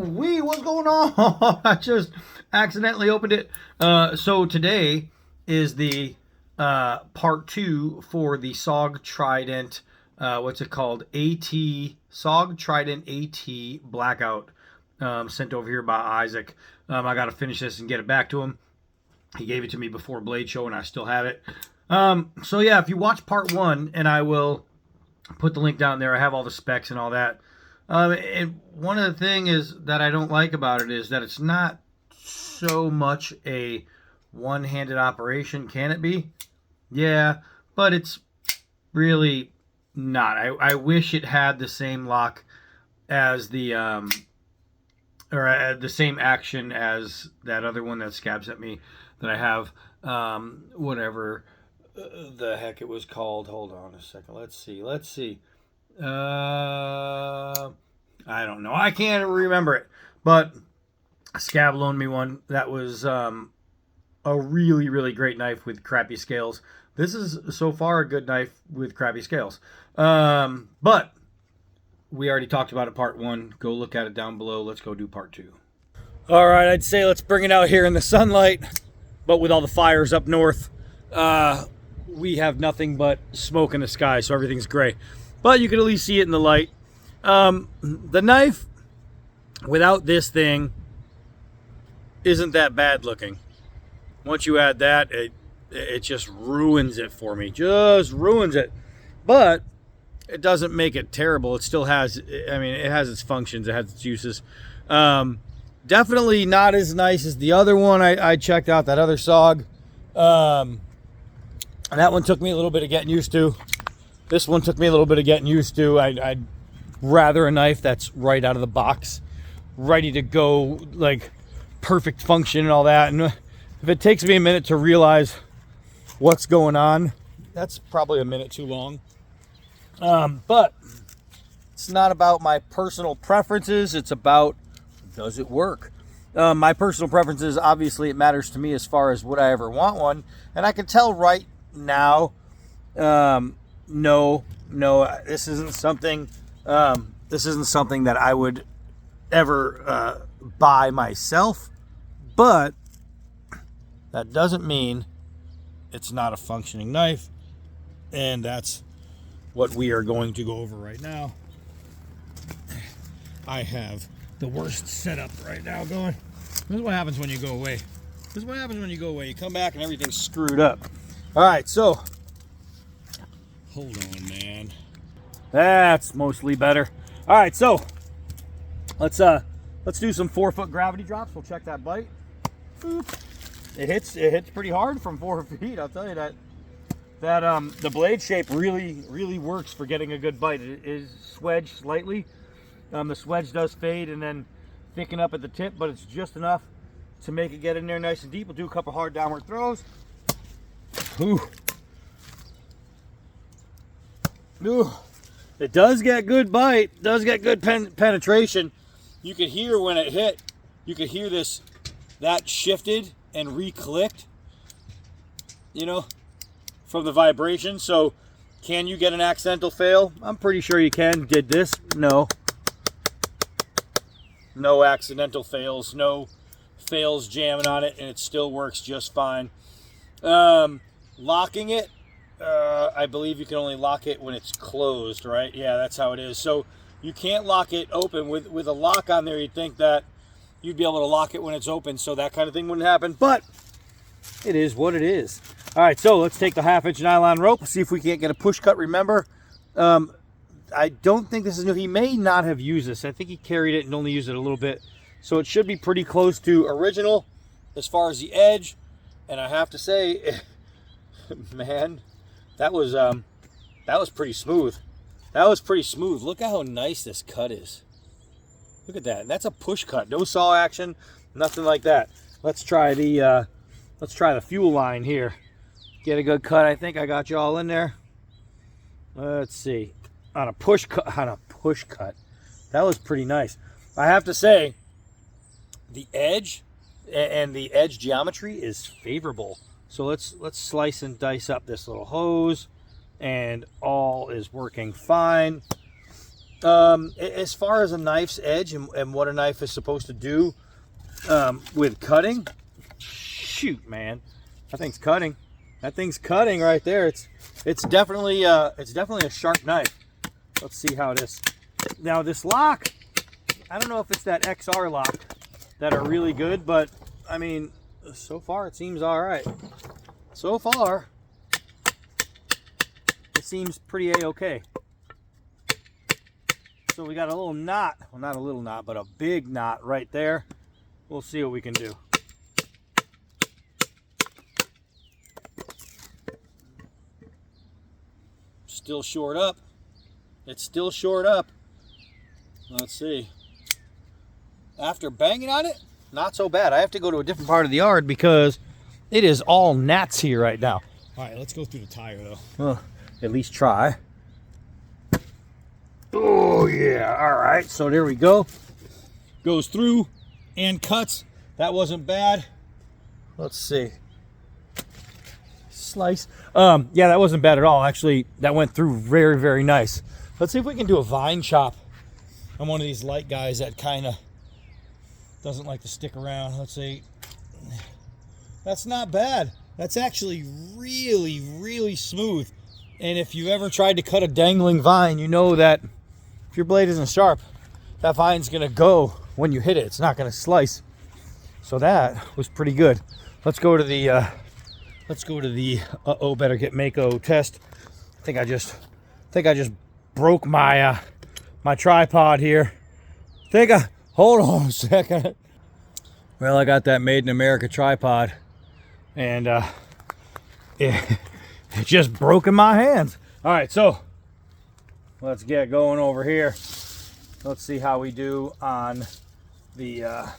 Wee, what's going on? I just accidentally opened it. So today is the part 2 for the SOG Trident, what's it called? SOG Trident AT Blackout, sent over here by Isaac. I got to finish this and get it back to him. He gave it to me before Blade Show and I still have it. So yeah, if you watch part 1, and I will put the link down there, I have all the specs and all that. And one of the things is that I don't like about it is that it's not so much a one-handed operation. Can it be? Yeah, but it's really not. I wish it had the same lock as the the same action as that other one that Scab sent me that I have, whatever the heck it was called. Hold on a second. Let's see. I don't know. I can't remember it. But Scab loaned me one that was a really, really great knife with crappy scales. This is so far a good knife with crappy scales. But we already talked about it part 1. Go look at it down below. Let's go do part 2. All right, I'd say let's bring it out here in the sunlight. But with all the fires up north, we have nothing but smoke in the sky, so everything's gray. But you can at least see it in the light. The knife, without this thing, isn't that bad looking. Once you add that, it just ruins it for me. Just ruins it. But it doesn't make it terrible. It still has, I mean, it has its functions. It has its uses. Definitely not as nice as the other one I checked out, that other SOG. And that one took me a little bit of getting used to. This one took me a little bit of getting used to. I'd rather a knife that's right out of the box, ready to go, like perfect function and all that. And if it takes me a minute to realize what's going on, that's probably a minute too long. But it's not about my personal preferences. It's about, does it work? My personal preferences, obviously it matters to me as far as would I ever want one. And I can tell right now, no, this isn't something that I would ever buy myself, but that doesn't mean it's not a functioning knife, and that's what we are going to go over right now. I have the worst setup right now going. This is what happens when you go away. You come back and everything's screwed up. All right, so hold on, man. That's mostly better. All right, so let's do some 4-foot gravity drops. We'll check that bite. It hits pretty hard from 4 feet. I'll tell you that the blade shape really works for getting a good bite. It is swedged slightly. The swedge does fade and then thicken up at the tip, but it's just enough to make it get in there nice and deep. We'll do a couple hard downward throws. Ooh. It does get good bite, does get good penetration. You could hear when it hit, you could hear that shifted and re-clicked, you know, from the vibration. So can you get an accidental fail? I'm pretty sure you can. Did this? No accidental fails, no fails jamming on it, and it still works just fine. Locking it, I believe you can only lock it when it's closed, right? Yeah, that's how it is. So you can't lock it open. With a lock on there, you'd think that you'd be able to lock it when it's open, so that kind of thing wouldn't happen, but it is what it is. All right, so let's take the 1/2-inch nylon rope, see if we can't get a push cut. Remember, I don't think this is new. He may not have used this. I think he carried it and only used it a little bit, so it should be pretty close to original as far as the edge. And I have to say, man, that was pretty smooth. That was pretty smooth. Look at how nice this cut is. Look at that. That's a push cut. No saw action, nothing like that. Let's try the fuel line here. Get a good cut. I think I got you all in there. Let's see. On a push cut. That was pretty nice. I have to say, the edge and the edge geometry is favorable. So let's slice and dice up this little hose, and all is working fine. As far as a knife's edge and what a knife is supposed to do with cutting, shoot, man, that thing's cutting. That thing's cutting right there. It's definitely a sharp knife. Let's see how it is. Now this lock, I don't know if it's that XR lock that are really good, but I mean, so far it seems all right. So far, it seems pretty a-okay. So we got a little knot, well, not a little knot, but a big knot right there. We'll see what we can do. Still short up. It's still short up. Let's see. After banging on it, not so bad. I have to go to a different part of the yard because it is all gnats here right now. All right, let's go through the tire though. Well, at least try. Oh yeah, all right, so there we go. Goes through and cuts. That wasn't bad. Let's see. Slice. Yeah, that wasn't bad at all. Actually, that went through very, very nice. Let's see if we can do a vine chop. I'm one of these light guys that kind of doesn't like to stick around. Let's see. That's not bad. That's actually really, really smooth. And if you ever tried to cut a dangling vine, you know that if your blade isn't sharp, that vine's gonna go when you hit it. It's not gonna slice. So that was pretty good. Let's go to the better get Mako test. I think I just broke my my tripod here. Hold on a second. Well, I got that Made in America tripod, and it just broke in my hands. All right, so let's get going over here. Let's see how we do on the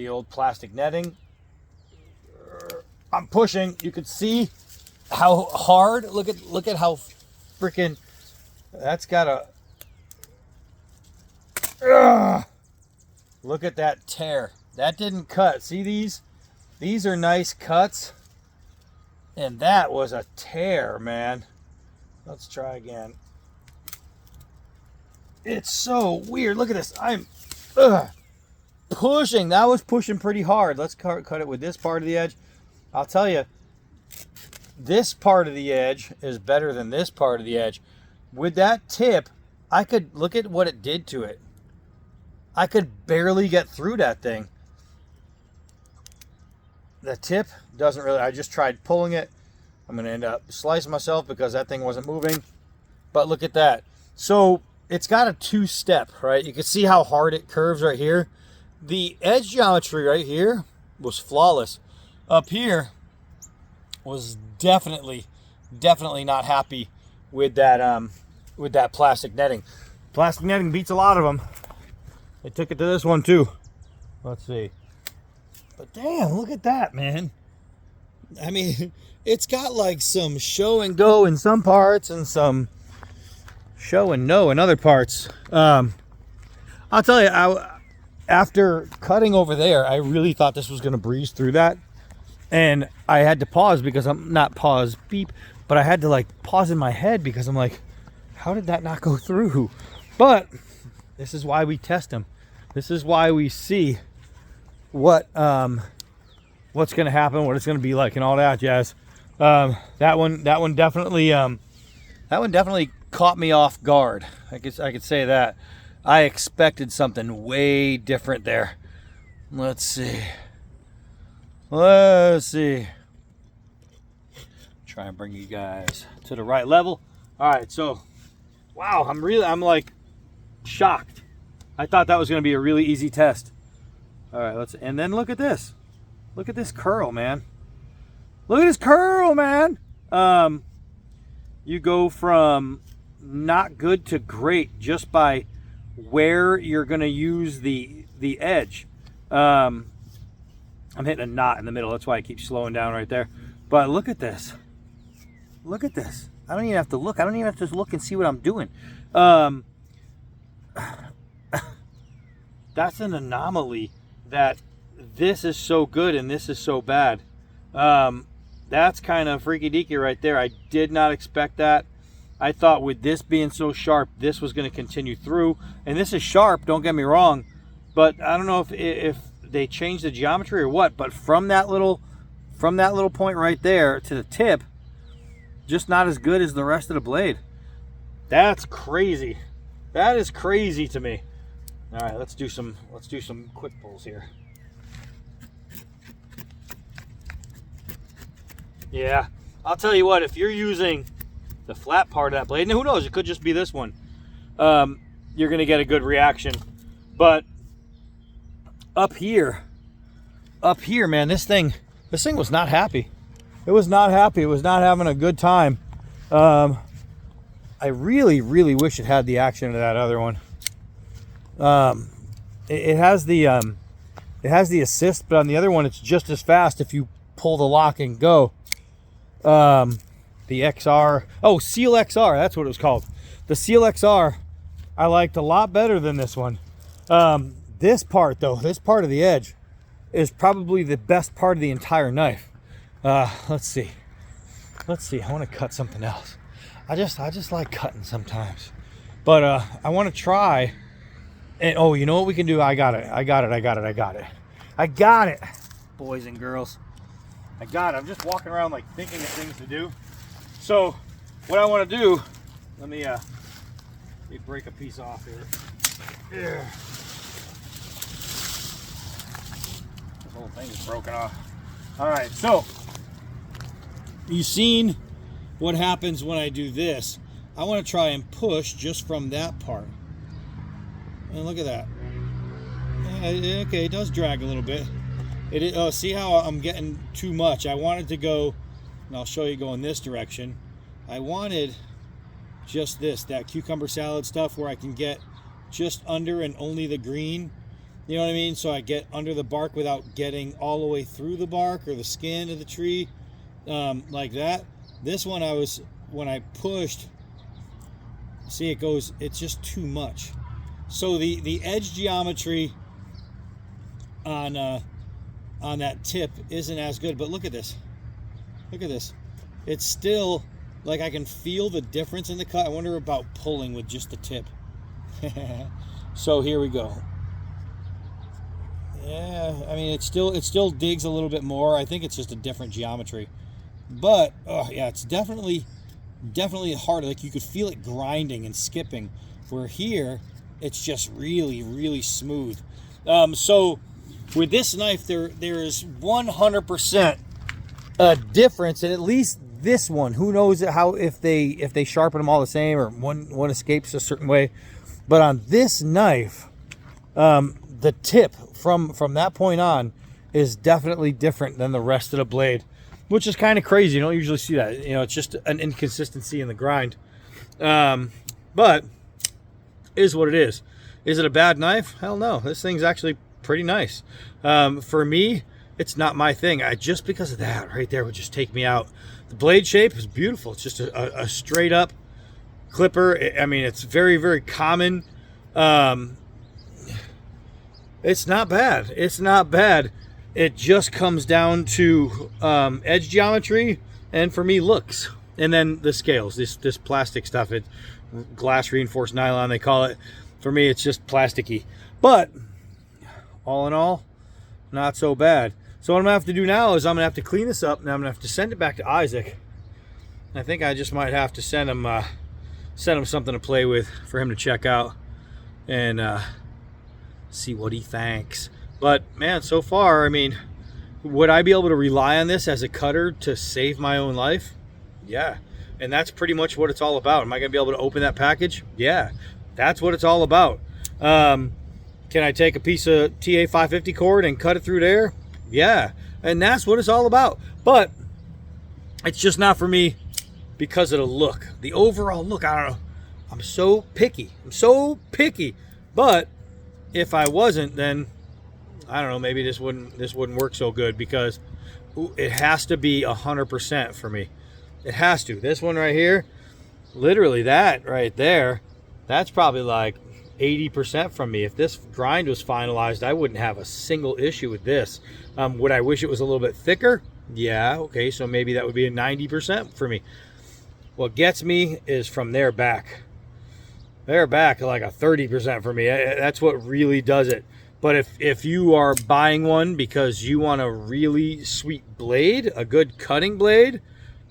old plastic netting. I'm pushing. You can see how hard. Look at how freaking. That's got a. Look at that tear. That didn't cut. See these? These are nice cuts. And that was a tear, man. Let's try again. It's so weird. Look at this. I'm pushing. That was pushing pretty hard. Let's cut it with this part of the edge. I'll tell you, this part of the edge is better than this part of the edge. With that tip, I could look at what it did to it. I could barely get through that thing. The tip doesn't really, I just tried pulling it. I'm going to end up slicing myself because that thing wasn't moving. But look at that. So it's got a two-step, right? You can see how hard it curves right here. The edge geometry right here was flawless. Up here was definitely not happy with that plastic netting. Plastic netting beats a lot of them. They took it to this one too. Let's see. But damn, look at that, man. I mean, it's got like some show and go in some parts and some show and no in other parts. I'll tell you, after cutting over there, I really thought this was going to breeze through that. And I had to pause because I'm not pause beep, but I had to like pause in my head because I'm like, how did that not go through? But this is why we test them. This is why we see what's going to happen, what it's going to be like, and all that jazz. That one definitely caught me off guard. I could say that. I expected something way different there. Let's see. Try and bring you guys to the right level. All right, so wow, I'm like shocked. I thought that was going to be a really easy test. All right, and then look at this. Look at this curl, man. Look at this curl, man. You go from not good to great just by where you're going to use the edge. I'm hitting a knot in the middle. That's why I keep slowing down right there. But look at this. Look at this. I don't even have to look. I don't even have to just look and see what I'm doing. That's an anomaly that this is so good and this is so bad. That's kind of freaky deaky right there. I did not expect that. I thought with this being so sharp, this was going to continue through. And this is sharp, don't get me wrong, but I don't know if they changed the geometry or what, but from that little point right there to the tip, just not as good as the rest of the blade. That's crazy. That is crazy to me. All right, let's do some quick pulls here. Yeah, I'll tell you what, if you're using the flat part of that blade, and who knows, it could just be this one, you're gonna get a good reaction. But up here, man, this thing was not happy. It was not happy. It was not having a good time. I really wish it had the action of that other one. It has the assist, but on the other one, it's just as fast if you pull the lock and go. The XR, Seal XR, that's what it was called. The Seal XR, I liked a lot better than this one. This part though, this part of the edge is probably the best part of the entire knife. Let's see. I want to cut something else. I just like cutting sometimes, but I want to try. And you know what we can do? I got it, boys and girls. I got it. I'm just walking around like thinking of things to do. So what I want to do, let me break a piece off here. There. This whole thing is broken off. All right, so you've seen what happens when I do this. I want to try and push just from that part. And look at that. Okay, it does drag a little bit. See how I'm getting too much? I wanted to go, and I'll show you going this direction. I wanted just that cucumber salad stuff where I can get just under and only the green. You know what I mean? So I get under the bark without getting all the way through the bark or the skin of the tree, like that. This one, when I pushed, see, it's just too much. So the edge geometry on that tip isn't as good, but look at this. It's still, like, I can feel the difference in the cut. I wonder about pulling with just the tip. So here we go. Yeah, I mean, it still digs a little bit more. I think it's just a different geometry. But yeah, it's definitely harder. Like, you could feel it grinding and skipping, where here it's just really smooth. So with this knife, there is 100% a difference, and at least this one, who knows how, if they sharpen them all the same or one escapes a certain way. But on this knife, the tip from that point on is definitely different than the rest of the blade, which is kind of crazy. You don't usually see that. You know, it's just an inconsistency in the grind. But is what it is. Is it a bad knife? Hell no. This thing's actually pretty nice. For me, it's not my thing. Just because of that right there would just take me out. The blade shape is beautiful. It's just a straight up clipper. I mean, it's very common. It's not bad. It just comes down to edge geometry, and for me, looks. And then the scales, this plastic stuff, it's glass reinforced nylon, they call it. For me, it's just plasticky. But all in all, not so bad. So what I'm gonna have to do now is I'm gonna have to clean this up, and I'm gonna have to send it back to Isaac. I think I just might have to send him something to play with for him to check out and see what he thinks. But man, so far, I mean, would I be able to rely on this as a cutter to save my own life? Yeah. And that's pretty much what it's all about. Am I gonna be able to open that package? Yeah, that's what it's all about. Can I take a piece of TA 550 cord and cut it through there? Yeah, and that's what it's all about. But it's just not for me because of the look, the overall look. I don't know. I'm so picky. But if I wasn't, then I don't know. Maybe this wouldn't work so good, because it has to be 100% for me. It has to. This one right here, literally that right there, that's probably like 80% from me. If this grind was finalized, I wouldn't have a single issue with this. Would I wish it was a little bit thicker? Yeah, okay, so maybe that would be a 90% for me. What gets me is from their back. They're back like a 30% for me. That's what really does it. But if you are buying one because you want a really sweet blade, a good cutting blade,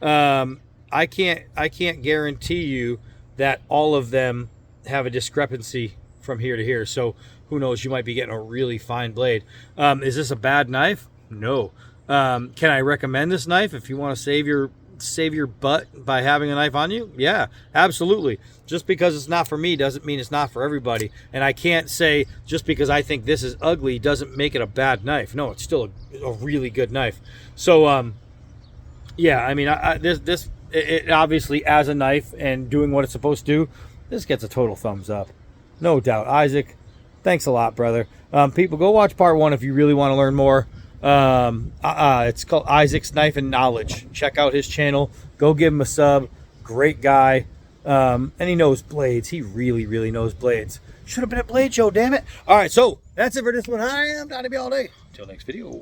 I can't guarantee you that all of them have a discrepancy from here to here. So who knows? You might be getting a really fine blade. Is this a bad knife? No. Can I recommend this knife if you want to save your butt by having a knife on you? Yeah, absolutely. Just because it's not for me doesn't mean it's not for everybody. And I can't say just because I think this is ugly doesn't make it a bad knife. No, it's still a really good knife. So yeah, I mean, it obviously, as a knife and doing what it's supposed to do, this gets a total thumbs up, no doubt. Isaac, thanks a lot, brother. People, go watch part 1 if you really want to learn more. It's called Isaac's Knife and Knowledge. Check out his channel. Go give him a sub. Great guy. And he knows blades. He really, really knows blades. Should have been at Blade Show, damn it. All right, so that's it for this one. I am Donnie all day. Till next video.